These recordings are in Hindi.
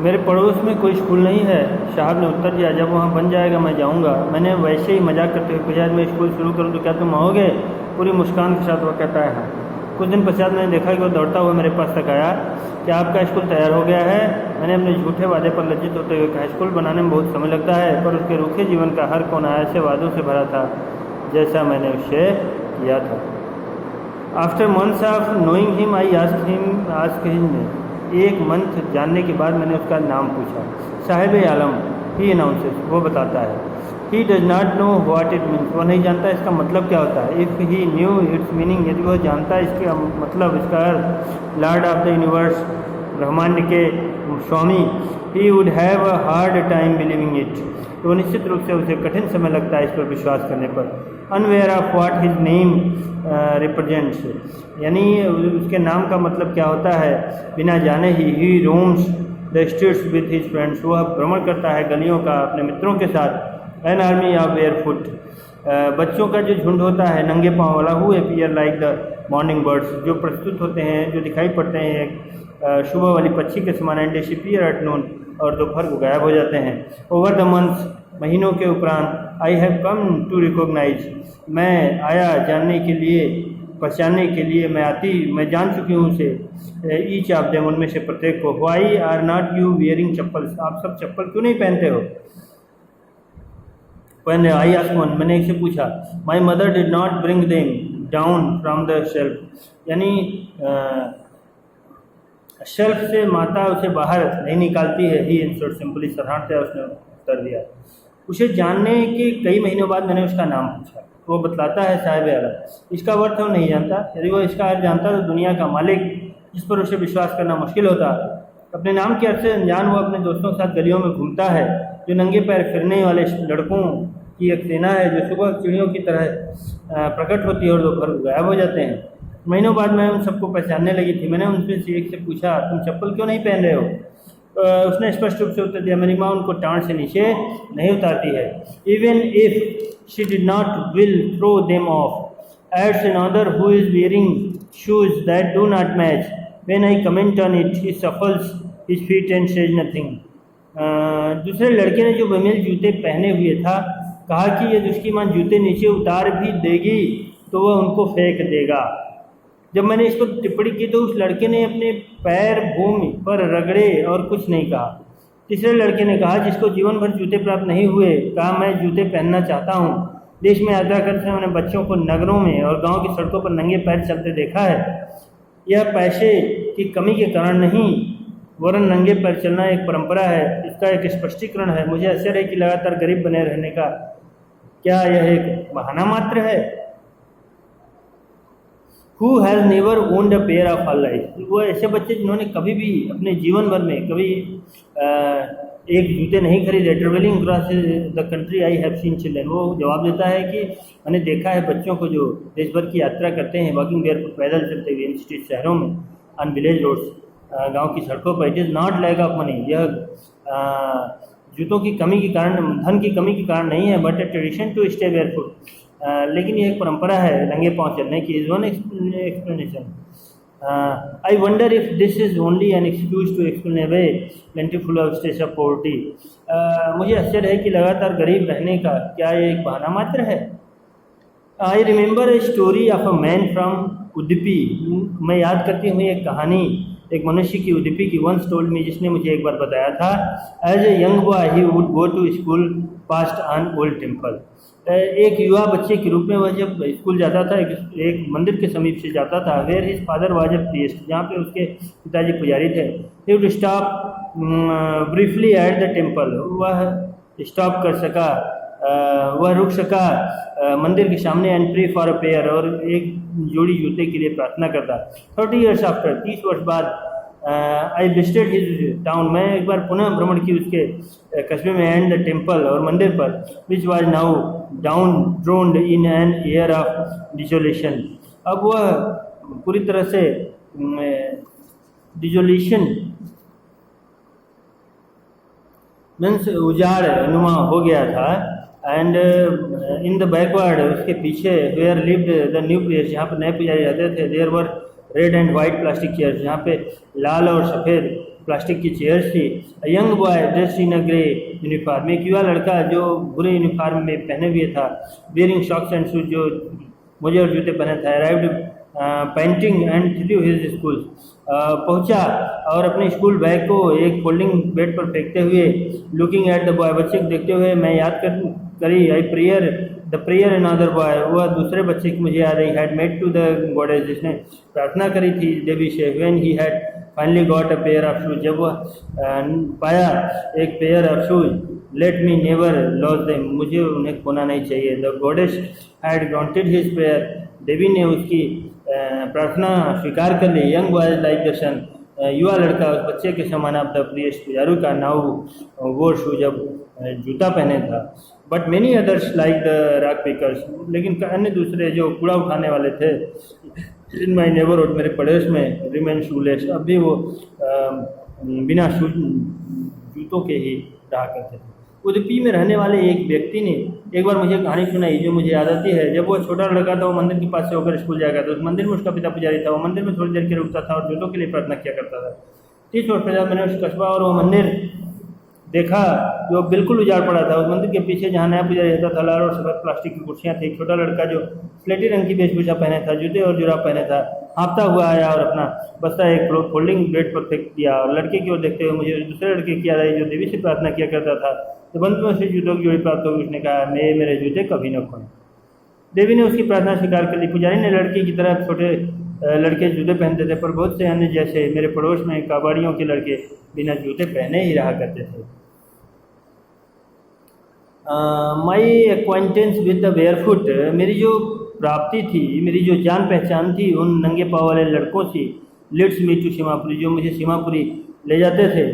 मेरे पड़ोस में कोई स्कूल नहीं है। साहब ने उत्तर दिया, जब वहाँ बन जाएगा मैं जाऊँगा। मैंने वैसे ही मजाक करते हुए पूछा, मैं स्कूल शुरू करूँ तो क्या तुम आओगे? पूरी मुस्कान के साथ वह कहता है हाँ। कुछ दिन पश्चात मैंने देखा कि वह दौड़ता हुआ मेरे पास तक आया। क्या आपका स्कूल तैयार हो गया है? मैंने अपने झूठे वादे पर लज्जित होते हुए कहा, स्कूल बनाने में बहुत समय लगता है, पर उसके रूखे जीवन का हर कोना ऐसे वादों से भरा था जैसा मैंने उससे किया था। After months of knowing him I asked his name. एक मंथ जानने के बाद मैंने उसका नाम पूछा। साहिब आलम, ही अनाउंसेस, वो बताता है। He does not know what it means, वह नहीं जानता इसका मतलब क्या होता है। If he knew its meaning, यदि वह जानता है इसका मतलब, इसका अर्थ, लॉर्ड ऑफ द यूनिवर्स, ब्रह्मांड के स्वामी, he would have a hard time believing it, तो निश्चित रूप से उसे कठिन समय लगता है इस पर विश्वास करने पर। Unaware of what his name represents, यानी उसके नाम का मतलब क्या होता है बिना जाने ही roams the streets with his friends, वह भ्रमण करता है गलियों का अपने मित्रों के साथ। एन आर्मी ऑफ बेयरफुट, बच्चों का जो झुंड होता है नंगे पाँव वाला, who appear like the morning birds, जो प्रस्तुत होते हैं, जो दिखाई पड़ते हैं सुबह वाली पक्षी के समान, एंड डिसअपीयर एट नून, और दोपहर को गायब हो जाते हैं। ओवर द मंथ्स, महीनों के उपरांत, I have come to recognize, मैं आया जानने के लिए, पहचानने के लिए, मैं जान चुकी हूँ उसे, ईच ऑफ देम, उनमें से प्रत्येक को। Why are not you wearing chappals, आप सब चप्पल क्यों नहीं पहनते हो? When I asked one, मैंने एक से पूछा, my mother did not bring them down from the shelf, यानी शेल्फ से माता उसे बाहर नहीं निकालती है। ही इंसर्ट सिंपली, साधारणतः उसने उत्तर दिया। उसे जानने के कई महीनों बाद मैंने उसका नाम पूछा, वो बतलाता है साहिब आलम। इसका अर्थ वो नहीं जानता, यदि वो इसका अर्थ जानता तो दुनिया का मालिक, जिस पर उसे विश्वास करना मुश्किल होता। अपने नाम के अर्थ से अनजान वो अपने दोस्तों के साथ गलियों में घूमता है, जो नंगे पैर फिरने वाले लड़कों की एक सेना है, जो सुबह चिड़ियों की तरह प्रकट होती है और दोपहर को गायब हो जाते हैं। महीनों बाद मैं उन सबको पहचानने लगी थी। मैंने उनसे से एक से पूछा, तुम चप्पल क्यों नहीं पहन रहे हो? उसने स्पष्ट रूप से उत्तर दिया, मेरी माँ उनको टाँड़ से नीचे नहीं उतारती है। Even if she did not will throw them off, adds another who is wearing shoes that do not match, when I comment on it he shuffles his feet and says nothing. दूसरे लड़के ने जो बेमेल जूते पहने हुए था, कहा कि यदि उसकी माँ जूते नीचे उतार भी देगी तो वह उनको फेंक देगा। जब मैंने इस पर टिप्पणी की तो उस लड़के ने अपने पैर भूमि पर रगड़े और कुछ नहीं कहा। तीसरे लड़के ने कहा, जिसको जीवन भर जूते प्राप्त नहीं हुए, कहा, मैं जूते पहनना चाहता हूँ। देश में यात्रा करते समय मैंने बच्चों को नगरों में और गांव की सड़कों पर नंगे पैर चलते देखा है। यह पैसे की कमी के कारण नहीं, वरन नंगे पैर चलना एक परंपरा है। इसका एक स्पष्टीकरण है। मुझे आश्चर्य है कि लगातार गरीब बने रहने का क्या यह एक बहाना मात्र है? Who has never owned a pair of her life? वो ऐसे बच्चे जिन्होंने कभी भी अपने जीवन भर में कभी एक जूते नहीं खरीदे। Travelling cross the country I have seen children, वो जवाब देता है कि मैंने देखा है बच्चों को जो देश भर की यात्रा करते हैं, वॉकिंग बेयर पर पैदल चलते हुए इन सिटी शहरों में, ऑन विलेज रोड्स, गांव की सड़कों पर। It is not lack of money, यह जूतों की कमी के कारण, धन की कमी के कारण नहीं है, but a tradition to stay barefoot, लेकिन ये एक परंपरा है नंगे पाँव चलने की। Is one explanation. I wonder if this is only an excuse to explain away plentiful of stage of poverty. मुझे आश्चर्य है कि लगातार गरीब रहने का क्या ये एक बहाना मात्र है? I remember a story of a man from Udupi, मैं याद करती हूँ एक कहानी एक मनुष्य की उडुपी की। वंस टोल्ड मी, जिसने मुझे एक बार बताया था, as a young boy he would go to school past on old temple. एक युवा बच्चे के रूप में वह जब स्कूल जाता था, एक मंदिर के समीप से जाता था, where his father was a priest, जहाँ पे उसके पिताजी पुजारी थे। He would stop briefly at the temple, वह स्टॉप कर सका, वह रुक सका मंदिर के सामने, and pray for a pair, और एक जोड़ी जूते के लिए प्रार्थना करता। 30 years आफ्टर, 30 वर्ष बाद, आई विजिटेड हिज टाउन, मैं एक बार पुनः भ्रमण की उसके कस्बे में, एंड द टेम्पल, और मंदिर पर, which was now down drowned in an air of desolation. अब वह पूरी तरह से डिसोलेशन मीन्स उजाड़ नुमा हो गया था। एंड इन द बैकवर्ड, उसके पीछे, where lived the new players, जहाँ पर नए पुजारी रहते थे, there were red and white plastic chairs, यहाँ पे लाल और सफ़ेद प्लास्टिक की चेयर्स थी। Young boy dressed in a grey uniform, एक युवा लड़का जो भूरे यूनिफॉर्म में पहने हुए था, वेयरिंग सॉक्स एंड शूज, जो मोजे और जूते पहने था, arrived painting and through his school, पहुंचा और अपने स्कूल बैग को एक फोल्डिंग बेड पर फेंकते हुए, लुकिंग एट द बॉय, बच्चे को देखते हुए मैं याद करी, I prayer the prayer another boy, वह दूसरे बच्चे की मुझे याद आई, had made to the goddess, जिसने प्रार्थना करी थी देवी से, when he had finally got a pair of shoes, जब वह पाया एक pair of shoes, let me never lose them, मुझे उन्हें खोना नहीं चाहिए। The goddess had granted his prayer, देवी ने उसकी प्रार्थना स्वीकार कर ली। यंग बॉय लाइक द सन, युवा लड़का उस बच्चे के समान अब द प्रियस पुजारू का नाउ वो शू, जब जूता पहने था। But many others like the rock pickers, लेकिन अन्य दूसरे जो कूड़ा उठाने वाले थे इन माई नेबरहुड, मेरे पड़ोस में, रिमेन शूलेस, अब भी वो बिना शू जूतों के ही रहा करते थे। उडुपी में रहने वाले एक व्यक्ति ने एक बार मुझे कहानी सुनाई जो मुझे याद आती है। जब वो छोटा लड़का था, वो मंदिर के पास से होकर स्कूल जाया करता था। उस मंदिर में उसका पिता पुजारी था। वो मंदिर में थोड़ी देर के रुकता था और जूतों के लिए प्रार्थना किया करता था। 30 वर्ष पहले मैंने उस कस्बा और वो मंदिर देखा जो बिल्कुल उजाड़ पड़ा था। उस मंदिर के पीछे जहाँ नया पुजारी रहता था, लाल और सफ़ेद प्लास्टिक की कुर्सियाँ थी। छोटा लड़का जो स्लेटी रंग की वेशभूषा पहने था, जूते और जुराब पहने था, हाँफता हुआ आया और अपना बस्ता एक फोल्डिंग बेड पर फेंक दिया। और लड़के की ओर देखते हुए मुझे दूसरे लड़के की याद आई जो देवी से प्रार्थना किया करता था। तो बंद में उसे जूतों की जोड़ी प्राप्त होगी। उसने कहा, मेरे जूते कभी न खोए। देवी ने उसकी प्रार्थना स्वीकार कर ली। पुजारी ने लड़के की तरह छोटे लड़के जूते पहनते थे, पर बहुत से अन्य जैसे मेरे पड़ोस में काबाड़ियों के लड़के बिना जूते पहने ही रहा करते थे। माई एक्वाइंटेंस विद द बेयरफुट, मेरी जो प्राप्ति थी, मेरी जो जान पहचान थी उन नंगे पाँव वाले लड़कों से, लिट्स मी टू सीमापुरी, जो मुझे सीमापुरी ले जाते थे।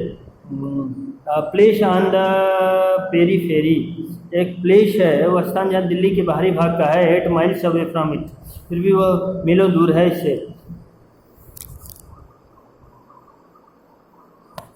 प्लेस ऑन द पेरीफेरी, एक प्लेस है, वो स्थान जहाँ दिल्ली के बाहरी भाग का है, 8 माइल्स अवे फ्रॉम इट, फिर भी वह मीलों दूर है इससे।